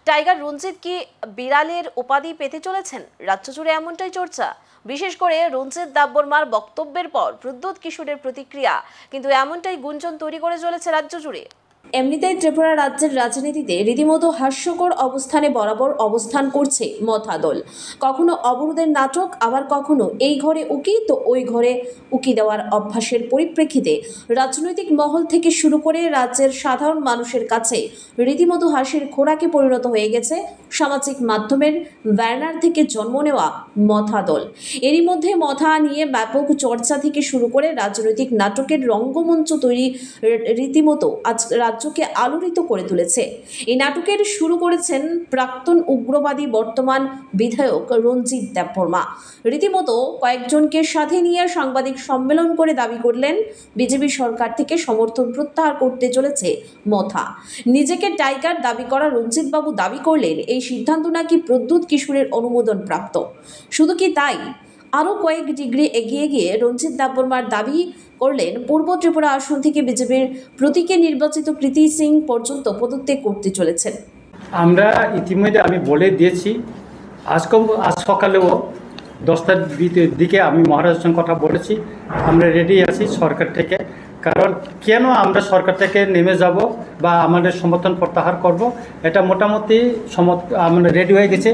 Tiger রঞ্জিত কি বিড়ালের উপাধি পেতে চলেছেন? রাজ্য জুড়ে এমনটাই চর্চা। বিশেষ করে রঞ্জিত দেববর্মার বক্তব্যের পর প্রদ্যোৎ কিশোরের প্রতিক্রিয়া কিন্তু এমনটাই গুঞ্জন তৈরি করে চলেছে রাজ্য জুড়ে। এমনিতেই ত্রিপুরা রাজ্যের রাজনীতিতে রীতিমতো হাস্যকর অবস্থানে বরাবর অবস্থান করছে মথা দল। কখনো অবরোধের নাটক, আবার কখনো এই ঘরে উকি তো ওই ঘরে উকি দেওয়ার অভ্যাসের পরিপ্রেক্ষিতে রাজনৈতিক মহল থেকে শুরু করে রাজ্যের সাধারণ মানুষের কাছে রীতিমতো হাসির খোরাকে পরিণত হয়ে গেছে সামাজিক মাধ্যমের ব্যানার থেকে জন্ম নেওয়া মথা দল। এরই মধ্যে মথা নিয়ে ব্যাপক চর্চা থেকে শুরু করে রাজনৈতিক নাটকের রঙ্গমঞ্চ তৈরি রীতিমতো আজ রাজ্যকে আলোড়িত করে তুলেছে। এই নাটকের শুরু করেছেন প্রাক্তন উগ্রবাদী বর্তমান বিধায়ক রঞ্জিত দেববর্মা। রীতিমতো কয়েকজনকে সাথে নিয়ে সাংবাদিক সম্মেলন করে দাবি করলেন বিজেপি সরকার থেকে সমর্থন প্রত্যাহার করতে চলেছে মথা। নিজেকে টাইগার দাবি করা রঞ্জিত বাবু দাবি করলেন এই সিদ্ধান্ত নাকি প্রদ্যোৎ কিশোরের অনুমোদন প্রাপ্ত। শুধু কি তাই, আরও কয়েক ডিগ্রি এগিয়ে গিয়ে রঞ্জিত দেববর্মার দাবি করলেন পূর্ব ত্রিপুরা আসন থেকে বিজেপির প্রতীকে নির্বাচিত কৃতি সিং পর্যন্ত পদত্যাগ করতে চলেছেন। আমরা ইতিমধ্যে আমি বলে দিয়েছি, আজ সকালেও 10টার দিকে আমি মহারাজের সঙ্গে কথা বলেছি। আমরা রেডি আছি সরকার থেকে, কারণ কেন আমরা সরকার থেকে নেমে যাব বা আমাদের সমর্থন প্রত্যাহার করব, এটা মোটামুটি আমরা রেডি হয়ে গেছে।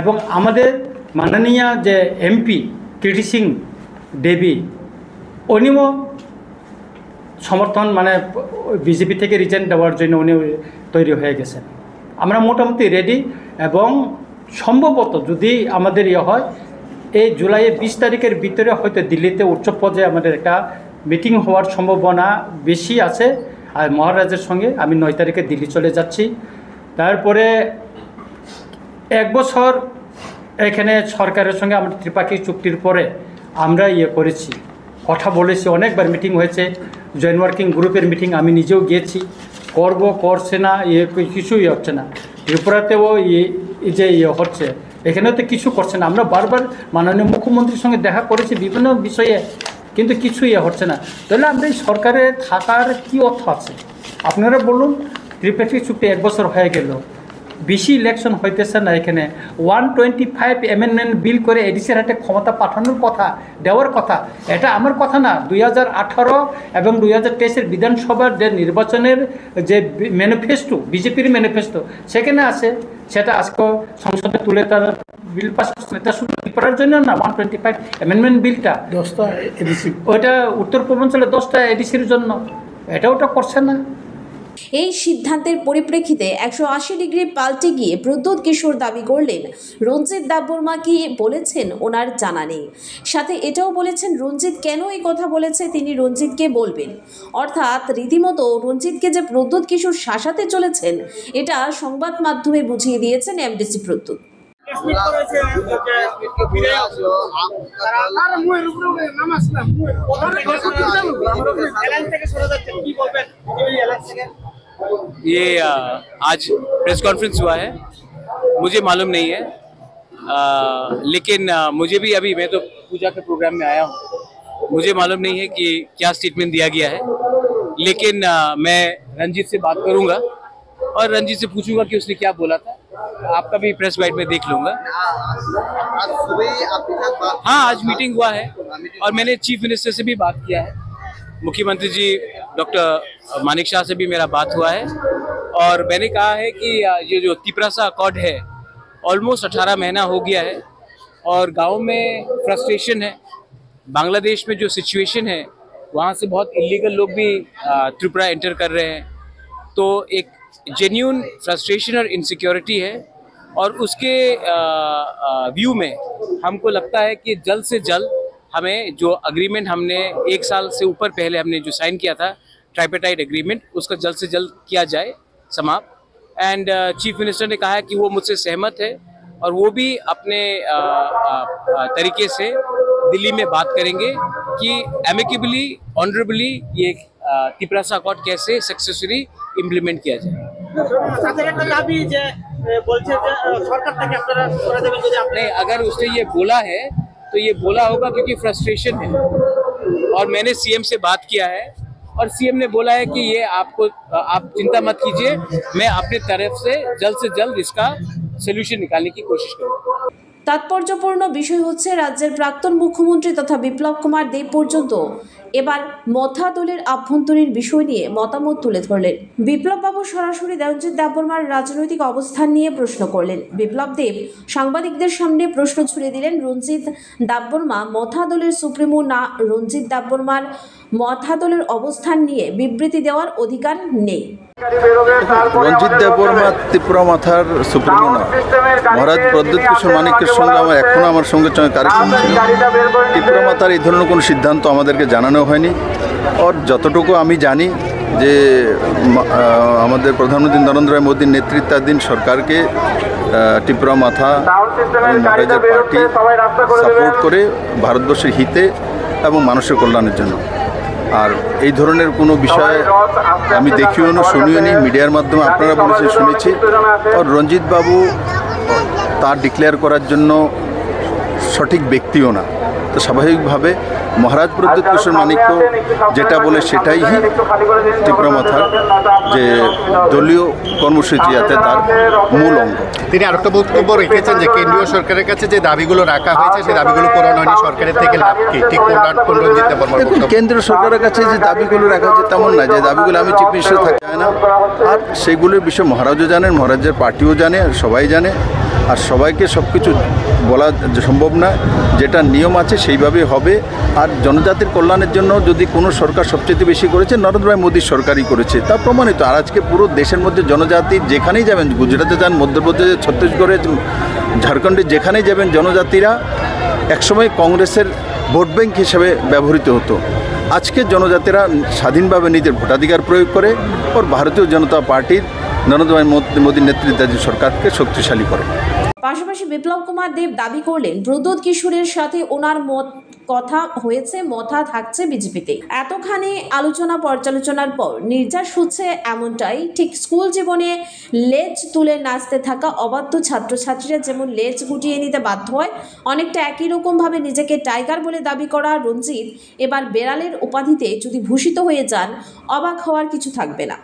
এবং আমাদের মাননীয় যে এমপি কৃতি সিং দেবী, উনিও সমর্থন বিজেপি থেকে রিজাইন দেওয়ার জন্য উনি তৈরি হয়ে গেছেন। আমরা মোটামুটি রেডি এবং সম্ভবত যদি আমাদের হয় এই জুলাইয়ের 20 তারিখের ভিতরে হয়তো দিল্লিতে উচ্চ পর্যায়ে আমাদের একটা মিটিং হওয়ার সম্ভাবনা বেশি আছে। আর মহারাজের সঙ্গে আমি 9 তারিখে দিল্লি চলে যাচ্ছি। তারপরে 1 বছর এখানে সরকারের সঙ্গে আমাদের ত্রিপাক্ষিক চুক্তির পরে আমরা করেছি, কথা বলেছি, অনেকবার মিটিং হয়েছে, জয়েন্ট ওয়ার্কিং গ্রুপের মিটিং আমি নিজেও গিয়েছি। করছে না, কিছুই হচ্ছে না। ত্রিপুরাতেও যে হচ্ছে, এখানেও তো কিছু করছে না। আমরা বারবার মাননীয় মুখ্যমন্ত্রীর সঙ্গে দেখা করেছি বিভিন্ন বিষয়ে, কিন্তু কিছুই হচ্ছে না। তাহলে আমরা এই সরকারে থাকার কি অর্থ আছে? আপনারা বলুন, ত্রিপাক্ষিক চুক্তি 1 বছর হয়ে গেল, বেশি ইলেকশন হইতেছে না। এখানে 125 অ্যামেন্ডমেন্ট বিল করে এডিসির হাতে ক্ষমতা পাঠানোর কথা, দেওয়ার কথা। এটা আমার কথা না। 2018 এবং 2023-এর বিধানসভার যে নির্বাচনের যে ম্যানিফেস্টো, বিজেপির ম্যানিফেস্টো, সেখানে আছে। সেটা আজকে সংসদে তুলে তার বিল পাস এটা শুধু করার জন্য না। 125 অ্যামেন্ডমেন্ট বিলটা 10টা এডিসি, ওইটা উত্তর পূর্বাঞ্চলে 10টা এডিসির জন্য, ওটা করছে না। এই সিদ্ধান্তের পরিপ্রেক্ষিতে 180 ডিগ্রি পাল্টে গিয়ে প্রদ্যোৎ কিশোর দাবি করলেন রঞ্জিত দেববর্মা কি বলেছেন ওনার জানা নেই। সাথে এটাও বলেছেন রঞ্জিত কেন এই কথা বলেছে তিনি রঞ্জিতকে বলবেন। অর্থাৎ রীতিমতো রঞ্জিতকে যে প্রদ্যোৎ কিশোর শাসাতে চলেছেন এটা সংবাদ মাধ্যমে বুঝিয়ে দিয়েছেন এমডিসি প্রদ্যোৎ। ये आज प्रेस कॉन्फ्रेंस हुआ है, मुझे मालूम नहीं है, लेकिन मुझे भी अभी, मैं तो पूजा के प्रोग्राम में आया हूँ, मुझे मालूम नहीं है कि क्या स्टेटमेंट दिया गया है। लेकिन मैं रंजीत से बात करूँगा और रंजीत से पूछूंगा कि उसने क्या बोला था। आपका भी प्रेस बाइट में देख लूँगा। हाँ, आज मीटिंग हुआ है और मैंने चीफ मिनिस्टर से भी बात किया है। मुख्यमंत्री जी डॉक्टर मानिक शाह से भी मेरा बात हुआ है और मैंने कहा है कि ये जो तिपरासा अकॉर्ड है ऑलमोस्ट 18 महीना हो गया है और गांव में फ्रस्ट्रेशन है। बांग्लादेश में जो सिचुएशन है वहाँ से बहुत इलीगल लोग भी त्रिपुरा एंटर कर रहे हैं, तो एक जेन्यून फ्रस्ट्रेशन और इनसिक्योरिटी है। और उसके व्यू में हमको लगता है कि जल्द से जल्द हमें जो अग्रीमेंट हमने 1 साल से ऊपर पहले हमने जो साइन किया था, ट्राइपेटाइट एग्रीमेंट, उसका जल्द से जल्द किया जाए समाप्त। एंड चीफ मिनिस्टर ने कहा है कि वो मुझसे सहमत है और वो भी अपने तरीके से दिल्ली में बात करेंगे कि एमिकेबली, ऑनरेबली ये तिपरासा अकॉर्ड कैसे सक्सेसफुली इम्प्लीमेंट किया जाए। नहीं, अगर उसने ये बोला है तो ये बोला होगा क्योंकि फ्रस्ट्रेशन है। और मैंने सीएम से बात किया है और सीएम ने बोला है कि ये आप चिंता मत कीजिए, मैं अपने तरफ से जल्द इसका सॉल्यूशन निकालने की कोशिश करूंगा। তাৎপর্যপূর্ণ বিষয় হচ্ছে রাজ্যের প্রাক্তন মুখ্যমন্ত্রী তথা বিপ্লব কুমার দেব পর্যন্ত এবার মথা দলের আভ্যন্তরীণ বিষয় নিয়ে মতামত তুলে ধরলেন। বিপ্লব বাবু সরাসরি রঞ্জিত দেববর্মার রাজনৈতিক অবস্থান নিয়ে প্রশ্ন করলেন। বিপ্লব দেব সাংবাদিকদের সামনে প্রশ্ন ছুড়ে দিলেন, রঞ্জিত দেববর্মা মথা দলের সুপ্রিমো না, রঞ্জিত দেববর্মার মথা দলের অবস্থান নিয়ে বিবৃতি দেওয়ার অধিকার নেই। রঞ্জিত দেববর্মা ত্রিপুরা মাথার সুপ্রিমো না, মহারাজ প্রদ্যুৎ কিশোর মানিক্যের সঙ্গে আমার সঙ্গে কারেকশন ছিল। ত্রিপুরা মাথার এই ধরনের কোনো সিদ্ধান্ত আমাদেরকে জানানো হয়নি। আর যতটুকু আমি জানি যে আমাদের প্রধানমন্ত্রী নরেন্দ্র মোদীর নেতৃত্বাধীন সরকারকে ত্রিপুরা মাথা এবং মহারাজের পার্টি সাপোর্ট করে ভারতবর্ষের হিতে এবং মানুষের কল্যাণের জন্য। আর এই ধরনের কোনো বিষয় আমি দেখিও না, শুনিও নি, মিডিয়ার মাধ্যমে আপনারা বলেছেন শুনেছি। আর রঞ্জিত বাবু তার ডিক্লেয়ার করার জন্য সঠিক ব্যক্তিও না। তো স্বাভাবিকভাবে মহারাজ প্রদ্যুৎ কিশোর মানিক্য যেটা বলে সেটাই ত্রিপুরা মাথার যে দলীয় কর্মসূচি আছে তার মূল অঙ্গ। তিনি আরেকটা বক্তব্য রেখেছেন যে কেন্দ্রীয় সরকারের কাছে যে দাবিগুলো রাখা হয়েছে সেই দাবিগুলো পূরণ হয়নি, সরকারের থেকে লাভ কি? ঠিক রঞ্জিত দেববর্মা কেন্দ্রীয় সরকারের কাছে যে দাবিগুলো রাখা হয়েছে তেমন না যে দাবিগুলো আমি চিফ মিনিস্টার থাকা যায় না। আর সেগুলোর বিষয়ে মহারাজও জানেন, মহারাজের পার্টিও জানে, আর সবাই জানে। আর সবাইকে সব কিছু বলা সম্ভব না, যেটা নিয়ম আছে সেইভাবেই হবে। আর জনজাতির কল্যাণের জন্য যদি কোনো সরকার সবচেয়ে বেশি করেছে নরেন্দ্র ভাই মোদীর সরকারই করেছে, তা প্রমাণিত। আর আজকে পুরো দেশের মধ্যে জনজাতি যেখানেই যাবেন, গুজরাটে যান, মধ্যপ্রদেশে, ছত্তিশগড়ে, ঝাড়খণ্ডে যেখানেই যাবেন, জনজাতিরা একসময় কংগ্রেসের ভোট ব্যাংক হিসেবে ব্যবহৃত হতো। আজকে জনজাতিরা স্বাধীনভাবে নিজের ভোটাধিকার প্রয়োগ করে ওর ভারতীয় জনতা পার্টির নরেন্দ্র ভাই মোদীর নেতৃত্বাধীন সরকারকে শক্তিশালী করে। পাশাপাশি বিপ্লব কুমার দেব দাবি করলেন, প্রদ্যুৎ কিশোরের সাথে ওনার কথা হয়েছে, মথা থাকছে বিজেপিতে। এতখানি আলোচনা পর্যালোচনার পর নির্যাস হচ্ছে এমনটাই। ঠিক স্কুল জীবনে লেজ তুলে নাচতে থাকা অবাধ্য ছাত্রছাত্রীরা যেমন লেজ গুটিয়ে নিতে বাধ্য হয়, অনেকটা একই রকমভাবে নিজেকে টাইগার বলে দাবি করা রঞ্জিত এবার বেড়ালের উপাধিতে যদি ভূষিত হয়ে যান, অবাক হওয়ার কিছু থাকবে না।